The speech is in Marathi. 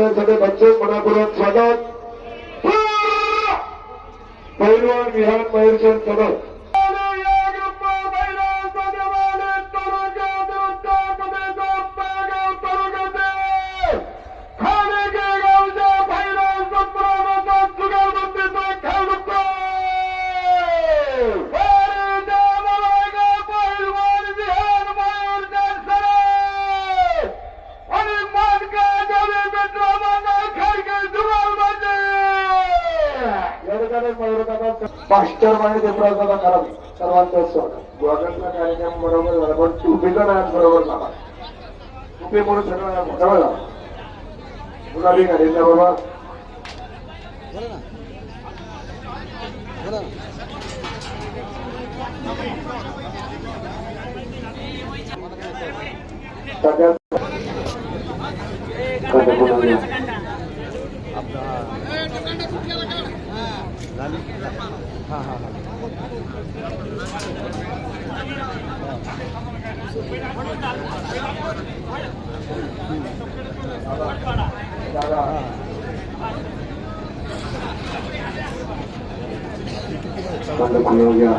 करण्यासाठी बच्चे मनापूर्वक स्वागत. पैलवान विहान मयूरचंद कदम मास्टर माइंड देवराजा खराब सर्वांचं स्वागत. स्वागतचा कार्यक्रम बरोबर झाला पण टुपीचा डान्स बरोबर झाला. टुपी म्हणून सगळं मोठा झाला. गुलाबी गाडीचा बाबा हो गया.